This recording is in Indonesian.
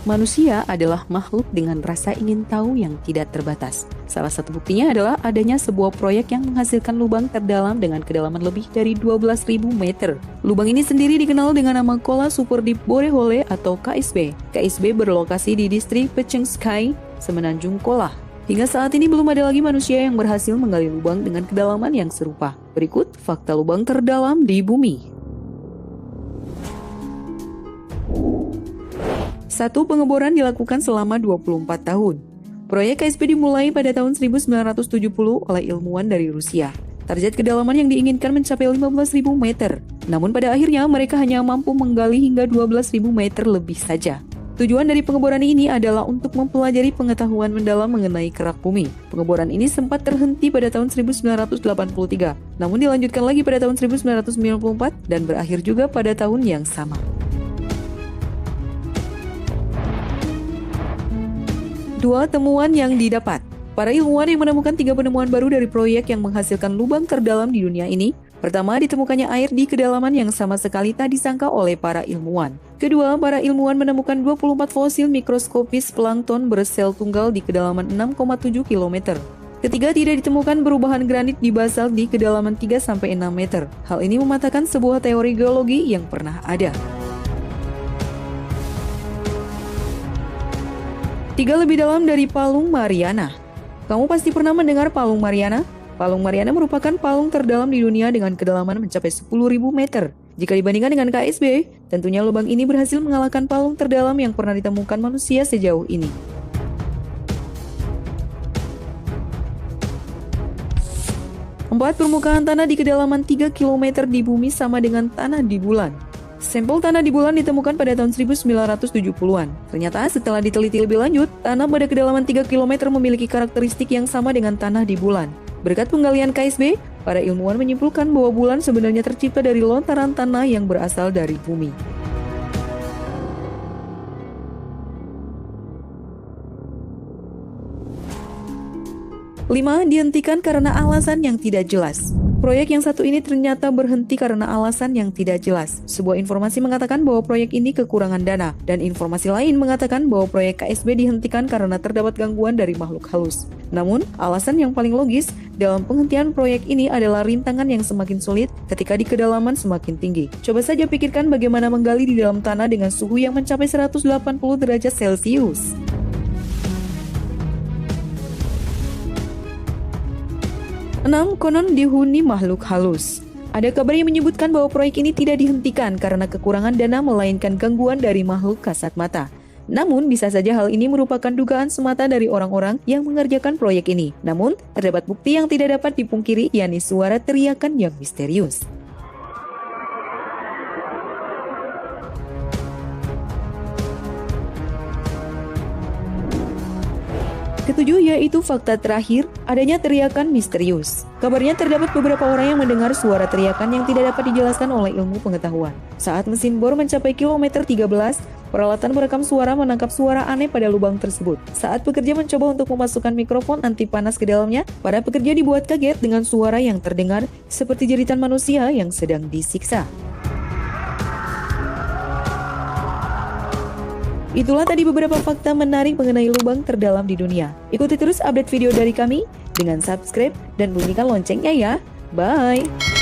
Manusia adalah makhluk dengan rasa ingin tahu yang tidak terbatas. Salah satu buktinya adalah adanya sebuah proyek yang menghasilkan lubang terdalam dengan kedalaman lebih dari 12.000 meter. Lubang ini sendiri dikenal dengan nama Kola Super Deep Borehole atau KSB. KSB berlokasi di distrik Pechenskai, Semenanjung Kola. Hingga saat ini belum ada lagi manusia yang berhasil menggali lubang dengan kedalaman yang serupa. Berikut fakta lubang terdalam di bumi. 1. Pengeboran dilakukan selama 24 tahun. Proyek KSB dimulai pada tahun 1970 oleh ilmuwan dari Rusia. Target kedalaman yang diinginkan mencapai 15.000 meter. Namun pada akhirnya mereka hanya mampu menggali hingga 12.000 meter lebih saja. Tujuan dari pengeboran ini adalah untuk mempelajari pengetahuan mendalam mengenai kerak bumi. Pengeboran ini sempat terhenti pada tahun 1983, namun dilanjutkan lagi pada tahun 1994 dan berakhir juga pada tahun yang sama. 2. Temuan yang didapat. Para ilmuwan yang menemukan 3 penemuan baru dari proyek yang menghasilkan lubang terdalam di dunia ini. Pertama, ditemukannya air di kedalaman yang sama sekali tak disangka oleh para ilmuwan. Kedua, para ilmuwan menemukan 24 fosil mikroskopis plankton bersel tunggal di kedalaman 6,7 km. Ketiga, tidak ditemukan perubahan granit di basalt di kedalaman 3-6 meter. Hal ini mematahkan sebuah teori geologi yang pernah ada. 3. Lebih dalam dari Palung Mariana. Kamu pasti pernah mendengar Palung Mariana? Palung Mariana merupakan palung terdalam di dunia dengan kedalaman mencapai 10.000 meter. Jika dibandingkan dengan KSB, tentunya lubang ini berhasil mengalahkan palung terdalam yang pernah ditemukan manusia sejauh ini. 4. Permukaan tanah di kedalaman 3 km di bumi sama dengan tanah di bulan. Sampel tanah di bulan ditemukan pada tahun 1970-an. Ternyata setelah diteliti lebih lanjut, tanah pada kedalaman 3 km memiliki karakteristik yang sama dengan tanah di bulan. Berkat penggalian KSB, para ilmuwan menyimpulkan bahwa bulan sebenarnya tercipta dari lontaran tanah yang berasal dari bumi. 5. Dihentikan karena alasan yang tidak jelas. Proyek yang satu ini ternyata berhenti karena alasan yang tidak jelas. Sebuah informasi mengatakan bahwa proyek ini kekurangan dana, dan informasi lain mengatakan bahwa proyek KSB dihentikan karena terdapat gangguan dari makhluk halus. Namun, alasan yang paling logis dalam penghentian proyek ini adalah rintangan yang semakin sulit ketika di kedalaman semakin tinggi. Coba saja pikirkan bagaimana menggali di dalam tanah dengan suhu yang mencapai 180 derajat Celcius. 6. Konon dihuni makhluk halus. Ada kabar yang menyebutkan bahwa proyek ini tidak dihentikan karena kekurangan dana melainkan gangguan dari makhluk kasat mata. Namun, bisa saja hal ini merupakan dugaan semata dari orang-orang yang mengerjakan proyek ini. Namun, terdapat bukti yang tidak dapat dipungkiri, yakni suara teriakan yang misterius. Ketujuh, yaitu fakta terakhir, adanya teriakan misterius. Kabarnya terdapat beberapa orang yang mendengar suara teriakan yang tidak dapat dijelaskan oleh ilmu pengetahuan. Saat mesin bor mencapai kilometer 13, peralatan perekam suara menangkap suara aneh pada lubang tersebut. Saat pekerja mencoba untuk memasukkan mikrofon anti panas ke dalamnya, para pekerja dibuat kaget dengan suara yang terdengar seperti jeritan manusia yang sedang disiksa. Itulah tadi beberapa fakta menarik mengenai lubang terdalam di dunia. Ikuti terus update video dari kami dengan subscribe dan bunyikan loncengnya ya. Bye!